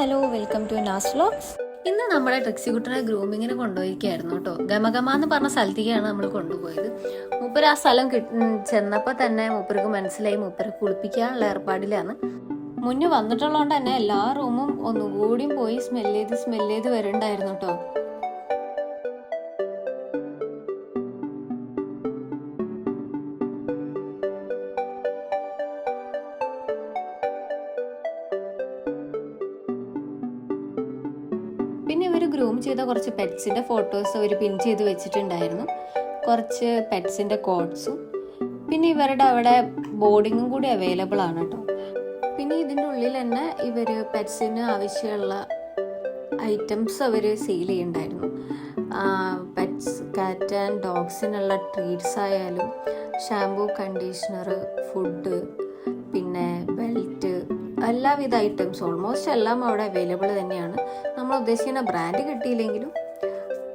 Hello, welcome to Naz vlogs. ഇന്ന് നമ്മുടെ ട്രിക്സിക്കുട്ടനെ ഗ്രൂമിങ്ങിന് കൊണ്ടുപോയിരിക്കായിരുന്നു കേട്ടോ. ഗമഗമ എന്ന് പറഞ്ഞ സ്ഥലത്തേക്കാണ് നമ്മൾ കൊണ്ടുപോയത്. മൂപ്പര് ആ സ്ഥലം ചെന്നപ്പോൾ തന്നെ മൂപ്പർക്ക് മനസ്സിലായി മൂപ്പര് കുളിപ്പിക്കാനുള്ള ഏർപ്പാടിലാണ്. മുന്നേ വന്നിട്ടുള്ളതുകൊണ്ട് തന്നെ എല്ലാ റൂമും ഒന്നുകൂടിയും പോയി സ്മെല്ല് ചെയ്ത് വരുന്നുണ്ടായിരുന്നു കേട്ടോ. പിന്നെ ഇവർ ഗ്രൂം ചെയ്ത കുറച്ച് പെറ്റ്സിൻ്റെ ഫോട്ടോസ് അവർ പിൻ ചെയ്ത് വെച്ചിട്ടുണ്ടായിരുന്നു. കുറച്ച് പെറ്റ്സിൻ്റെ കോട്ട്സും പിന്നെ ഇവരുടെ അവിടെ ബോർഡിങ്ങും കൂടി അവൈലബിൾ ആണ് കേട്ടോ. പിന്നെ ഇതിൻ്റെ ഉള്ളിൽ തന്നെ ഇവർ പെറ്റ്സിന് ആവശ്യമുള്ള ഐറ്റംസ് അവർ സെയിൽ ചെയ്യുന്നുണ്ടായിരുന്നു. പെറ്റ്സ്, കാറ്റ് ആൻഡ് ഡോഗ്സിനുള്ള ട്രീറ്റ്സ് ആയാലും ഷാംപൂ, കണ്ടീഷണർ, ഫുഡ്, പിന്നെ ബെൽറ്റ്, എല്ലാവിധ ഐറ്റംസ് ഓൾമോസ്റ്റ് എല്ലാം അവിടെ അവൈലബിൾ തന്നെയാണ്. നമ്മൾ ഉദ്ദേശിക്കുന്ന ബ്രാൻഡ് കിട്ടിയില്ലെങ്കിലും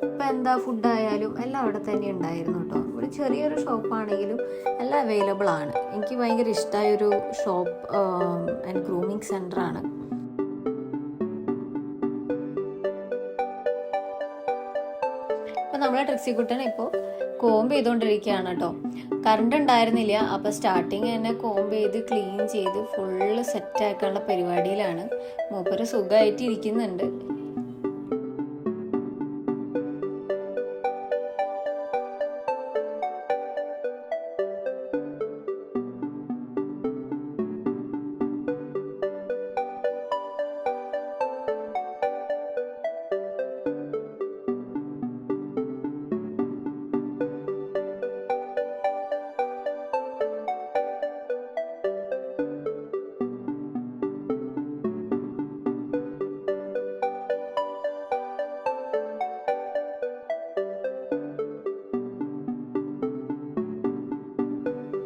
ഇപ്പം എന്താ ഫുഡായാലും എല്ലാം അവിടെ തന്നെ ഉണ്ടായിരുന്നു കേട്ടോ. ഒരു ചെറിയൊരു ഷോപ്പാണെങ്കിലും എല്ലാം അവൈലബിൾ ആണ്. എനിക്ക് ഭയങ്കര ഇഷ്ടമായൊരു ഷോപ്പ് ആൻഡ് ഗ്രൂമിങ് സെൻ്ററാണ്. അപ്പം നമ്മളെ ട്രിക്സിക്കുട്ടൻ ഇപ്പോൾ കോംബ് ചെയ്തുകൊണ്ടിരിക്കുകയാണ് കേട്ടോ. കറണ്ട് ഉണ്ടായിരുന്നില്ല. അപ്പോൾ സ്റ്റാർട്ടിങ് തന്നെ കോംബ് ചെയ്ത് ക്ലീൻ ചെയ്ത് ഫുള്ള് സെറ്റാക്കാനുള്ള പരിപാടിയിലാണ്. മൂപ്പര് സുഖമായിട്ട് ഇരിക്കുന്നുണ്ട്.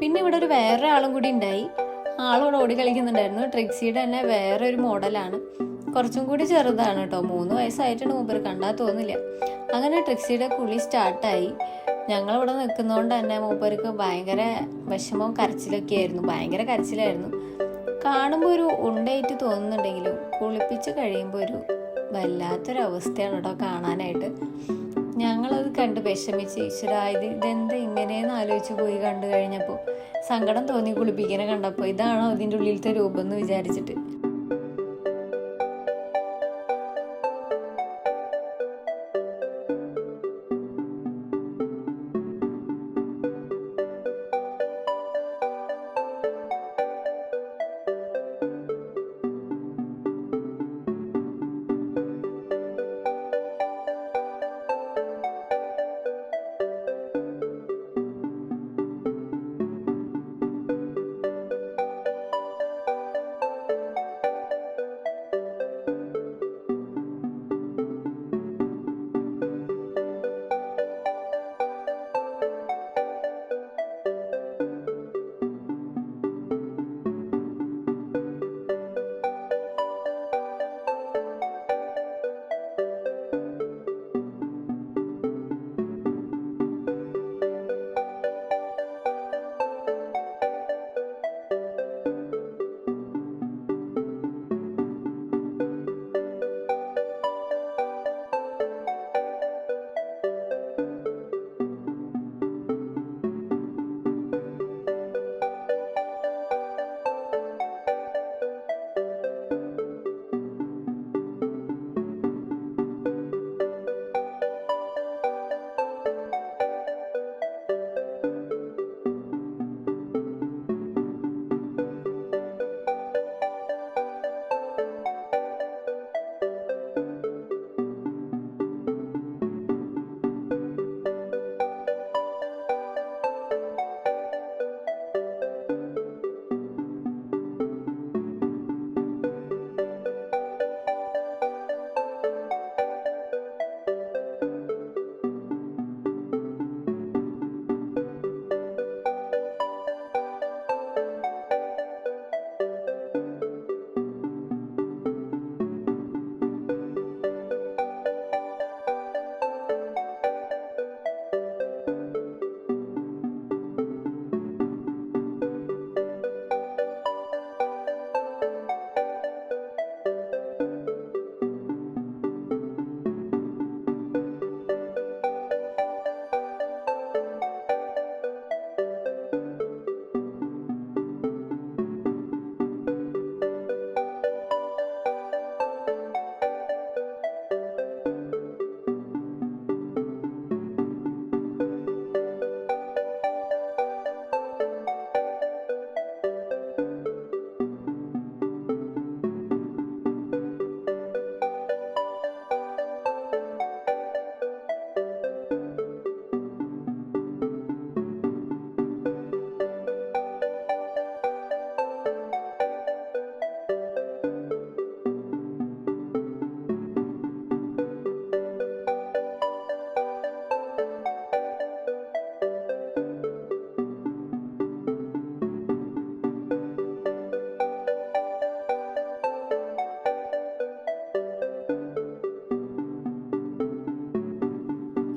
പിന്നെ ഇവിടെ വേറെ ആളും കൂടി ഉണ്ടായി. ആളിവിടെ ഓടി കളിക്കുന്നുണ്ടായിരുന്നു. ട്രിക്സിയുടെ തന്നെ വേറെ ഒരു മോഡലാണ്. കുറച്ചും കൂടി ചെറുതാണ് കേട്ടോ. 3 വയസ്സായിട്ടാണ് മൂപ്പര്, കണ്ടാൽ തോന്നില്ല. അങ്ങനെ ട്രിക്സിയുടെ കുളി സ്റ്റാർട്ടായി. ഞങ്ങളിവിടെ നിൽക്കുന്നതുകൊണ്ട് തന്നെ മൂപ്പർക്ക് ഭയങ്കര വിഷമവും കരച്ചിലൊക്കെ ആയിരുന്നു. ഭയങ്കര കരച്ചിലായിരുന്നു. കാണുമ്പോൾ ഒരു ഉണ്ടയായിട്ട് തോന്നുന്നുണ്ടെങ്കിലും കുളിപ്പിച്ച് കഴിയുമ്പോൾ ഒരു വല്ലാത്തൊരവസ്ഥയാണ് കേട്ടോ കാണാനായിട്ട്. ഞങ്ങളത് കണ്ട് വിഷമിച്ച് ഈശ്വരാ ഇതെന്താ ഇങ്ങനെയെന്ന് ആലോചിച്ച് പോയി കണ്ടു കഴിഞ്ഞപ്പോൾ സങ്കടം തോന്നി. കുളിപ്പിക്കാനെ കണ്ടപ്പോൾ ഇതാണോ അതിൻ്റെ ഉള്ളിലത്തെ രൂപം എന്ന് വിചാരിച്ചിട്ട്.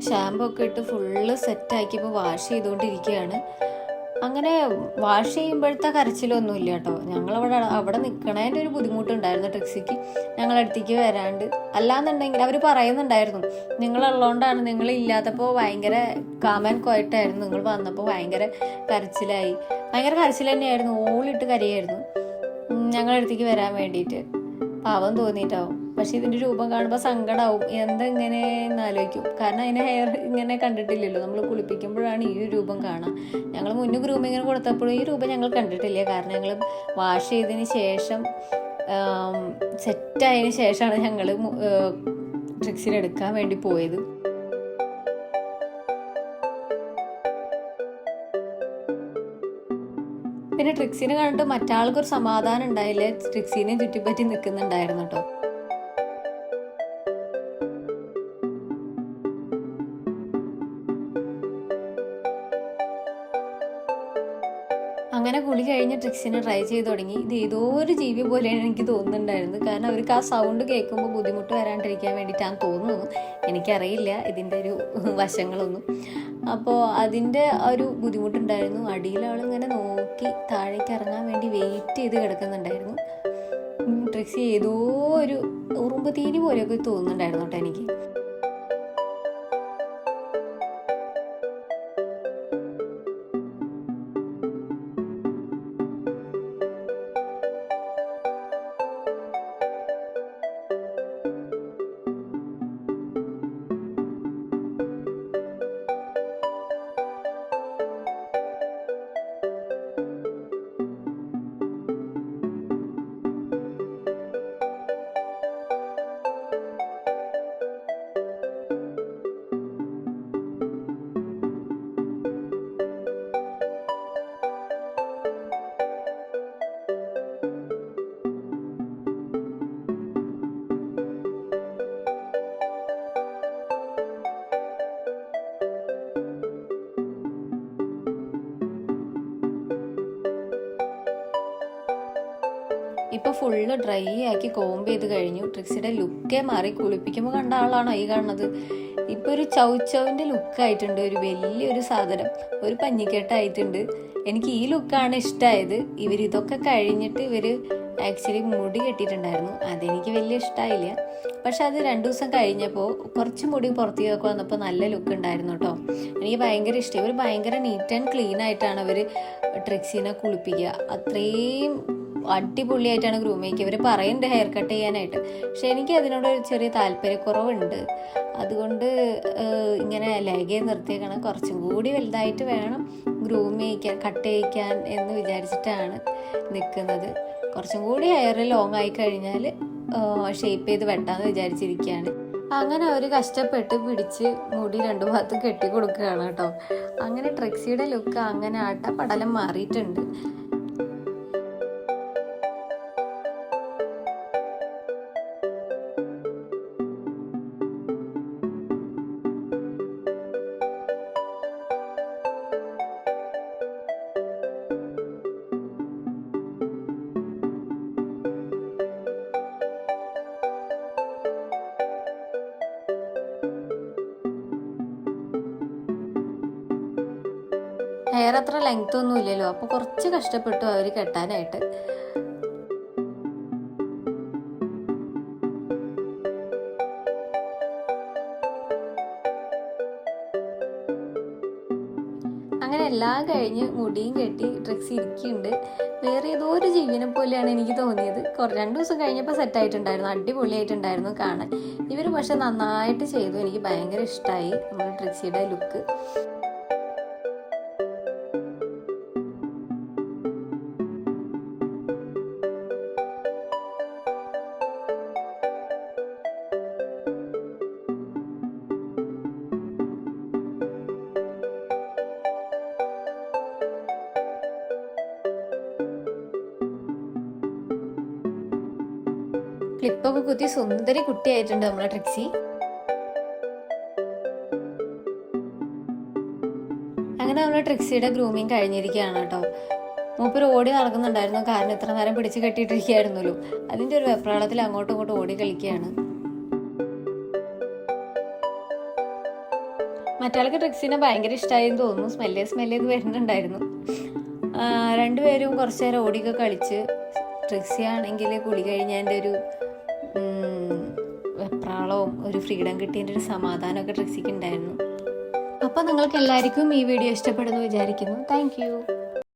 ഷാമ്പു ഒക്കെ ഇട്ട് ഫുള്ള് സെറ്റാക്കി ഇപ്പോൾ വാഷ് ചെയ്തുകൊണ്ടിരിക്കുകയാണ്. അങ്ങനെ വാഷ് ചെയ്യുമ്പോഴത്തെ കരച്ചിലൊന്നും ഇല്ല കേട്ടോ. അവിടെ നിൽക്കണതിൻ്റെ ഒരു ബുദ്ധിമുട്ടുണ്ടായിരുന്നു ട്രിക്സിക്ക് ഞങ്ങളടുത്തേക്ക് വരാണ്ട്. അല്ലാന്നുണ്ടെങ്കിൽ അവർ പറയുന്നുണ്ടായിരുന്നു, നിങ്ങളുള്ളതുകൊണ്ടാണ്, നിങ്ങളില്ലാത്തപ്പോൾ ഭയങ്കര കാമൻ ക്വയറ്റായിരുന്നു, നിങ്ങൾ വന്നപ്പോൾ ഭയങ്കര കരച്ചിൽ തന്നെയായിരുന്നു, ഓളിട്ട് കരയായിരുന്നു ഞങ്ങളടുത്തേക്ക് വരാൻ വേണ്ടിയിട്ട്. പാവം തോന്നിയിട്ടാവും. പക്ഷെ ഇതിൻ്റെ രൂപം കാണുമ്പോൾ സങ്കടമാവും, എന്തെങ്ങനെ എന്നാലോചിക്കും. കാരണം അതിനെ ഹെയർ ഇങ്ങനെ കണ്ടിട്ടില്ലല്ലോ, നമ്മൾ കുളിപ്പിക്കുമ്പോഴാണ് ഈ ഒരു രൂപം കാണാം. ഞങ്ങൾ മുന്നേ ഗ്രൂമിങ്ങിന് കൊടുത്തപ്പോഴും ഈ രൂപം ഞങ്ങൾ കണ്ടിട്ടില്ല. കാരണം ഞങ്ങൾ വാഷ് ചെയ്തതിന് ശേഷം സെറ്റായതിന് ശേഷമാണ് ഞങ്ങൾ ട്രിക്സിന് എടുക്കാൻ വേണ്ടി പോയത്. പിന്നെ ട്രിക്സിനെ കണ്ടിട്ട് മറ്റാൾക്കൊരു സമാധാനം ഉണ്ടായില്ലേ, ട്രിക്സിനെ ചുറ്റിപ്പറ്റി നിൽക്കുന്നുണ്ടായിരുന്നു കേട്ടോ. അങ്ങനെ കുളി കഴിഞ്ഞ് ട്രിക്സിനെ ട്രൈ ചെയ്ത് തുടങ്ങി. ഇത് ഏതോ ഒരു ജീവി പോലെയാണ് എനിക്ക് തോന്നുന്നുണ്ടായിരുന്നത്. കാരണം അവർക്ക് ആ സൗണ്ട് കേൾക്കുമ്പോൾ ബുദ്ധിമുട്ട് വരാണ്ടിരിക്കാൻ വേണ്ടിയിട്ടാണ് തോന്നുന്നു. എനിക്കറിയില്ല ഇതിൻ്റെ ഒരു വശങ്ങളൊന്നും. അപ്പോൾ അതിൻ്റെ ഒരു ബുദ്ധിമുട്ടുണ്ടായിരുന്നു. അടിയിൽ ആളിങ്ങനെ നോക്കി താഴേക്ക് ഇറങ്ങാൻ വേണ്ടി വെയിറ്റ് ചെയ്ത് കിടക്കുന്നുണ്ടായിരുന്നു. ട്രിക്സി ഏതോ ഒരു ഉറുമ്പ് തീനി പോലെയൊക്കെ തോന്നുന്നുണ്ടായിരുന്നു കേട്ടോ എനിക്ക്. ഇപ്പോൾ ഫുള്ള് ഡ്രൈ ആക്കി കോംബ് ചെയ്ത് കഴിഞ്ഞു. ട്രിക്സിയുടെ ലുക്കേ മാറി. കുളിപ്പിക്കുമ്പോൾ കണ്ട ആളാണോ ഈ കാണുന്നത്? ഇപ്പോൾ ഒരു ചൗച്ചൗവിൻ്റെ ലുക്കായിട്ടുണ്ട്. ഒരു വലിയൊരു സാധനം, ഒരു പഞ്ഞിക്കെട്ടായിട്ടുണ്ട്. എനിക്ക് ഈ ലുക്കാണ് ഇഷ്ടമായത്. ഇതൊക്കെ കഴിഞ്ഞിട്ട് ഇവർ ആക്ച്വലി മുടി കെട്ടിയിട്ടുണ്ടായിരുന്നു. അതെനിക്ക് വലിയ ഇഷ്ടമായില്ല. പക്ഷെ അത് 2 ദിവസം കഴിഞ്ഞപ്പോൾ കുറച്ച് മുടി പുറത്തേക്ക് വന്നപ്പോൾ നല്ല ലുക്ക് ഉണ്ടായിരുന്നു കേട്ടോ. എനിക്ക് ഭയങ്കര ഇഷ്ടമായി. ഇവർ ഭയങ്കര നീറ്റ് ആൻഡ് ക്ലീൻ ആയിട്ടാണ് അവർ ട്രിക്സിനെ കുളിപ്പിക്കുക. അത്രയും അടിപൊളിയായിട്ടാണ് ഗ്രൂം ചെയ്യുക. ഇവർ പറയുന്നുണ്ട് ഹെയർ കട്ട് ചെയ്യാനായിട്ട്, പക്ഷെ എനിക്ക് അതിനോട് ഒരു ചെറിയ താല്പര്യക്കുറവുണ്ട്. അതുകൊണ്ട് ഇങ്ങനെ ലേഗയെ നിർത്തിയേക്കണം. കുറച്ചും കൂടി വലുതായിട്ട് വേണം ഗ്രൂം ചെയ്യിക്കാൻ, കട്ട് ചെയ്യിക്കാൻ എന്ന് വിചാരിച്ചിട്ടാണ് നിൽക്കുന്നത്. കുറച്ചും കൂടി ഹെയർ ലോങ് ആയി കഴിഞ്ഞാൽ ഷേപ്പ് ചെയ്ത് വെട്ടാമെന്ന് വിചാരിച്ചിരിക്കുകയാണ്. അങ്ങനെ അവർ കഷ്ടപ്പെട്ട് പിടിച്ച് മുടി 2 ഭാഗത്തും കെട്ടി കൊടുക്കുകയാണ് കേട്ടോ. അങ്ങനെ ട്രിക്സിയുടെ ലുക്ക് അങ്ങനെ പടലം മാറിയിട്ടുണ്ട്. ഹെയർ അത്ര ലെങ്ത് ഒന്നും ഇല്ലല്ലോ, അപ്പോൾ കുറച്ച് കഷ്ടപ്പെട്ടു അവർ കെട്ടാനായിട്ട്. അങ്ങനെ എല്ലാം കഴിഞ്ഞ് മുടിയും കെട്ടി ട്രിക്സി ഇരിക്കുന്നുണ്ട്. വേറെ ഏതോ ഒരു ജീവനെ പോലെയാണ് എനിക്ക് തോന്നിയത്. 2 ദിവസം കഴിഞ്ഞപ്പോൾ സെറ്റായിട്ടുണ്ടായിരുന്നു, അടിപൊളിയായിട്ടുണ്ടായിരുന്നു കാണാൻ. ഇവർ പക്ഷെ നന്നായിട്ട് ചെയ്തു. എനിക്ക് ഭയങ്കര ഇഷ്ടമായി നമ്മുടെ ട്രിക്സിയുടെ ലുക്ക്. ക്ലിപ്പൊക്കെ കുത്തി സുന്ദരി കുട്ടിയായിട്ടുണ്ട് നമ്മളെ ട്രിക്സി. അങ്ങനെ നമ്മളെ ട്രിക്സിയുടെ ഗ്രൂമിങ് കഴിഞ്ഞിരിക്കുകയാണ് കേട്ടോ. മൂപ്പര് ഓടി നടക്കുന്നുണ്ടായിരുന്നു, കാരണം ഇത്ര നേരം പിടിച്ച് കെട്ടിയിട്ടിരിക്കുകയായിരുന്നല്ലോ. അതിൻ്റെ ഒരു വെപ്രാളത്തിൽ അങ്ങോട്ടും ഇങ്ങോട്ടും ഓടി കളിക്കുകയാണ്. മറ്റാൾക്ക് ട്രിക്സിനെ ഭയങ്കര ഇഷ്ടമായെന്ന് തോന്നുന്നു. സ്മെല്ല് ചെയ്ത് വരുന്നുണ്ടായിരുന്നു. രണ്ടുപേരും കുറച്ച് നേരം ഓടിയൊക്കെ കളിച്ച്. ട്രിക്സി ആണെങ്കിൽ കുളി കഴിഞ്ഞതിൻ്റെ ഒരു വെപ്രാളവും ഒരു ഫ്രീഡം കിട്ടിയതിൻ്റെ ഒരു സമാധാനമൊക്കെ ട്രിക്സിക്ക് ഉണ്ടായിരുന്നു. അപ്പോൾ നിങ്ങൾക്ക് എല്ലാവർക്കും ഈ വീഡിയോ ഇഷ്ടപ്പെടുന്നു വിചാരിക്കുന്നു. താങ്ക്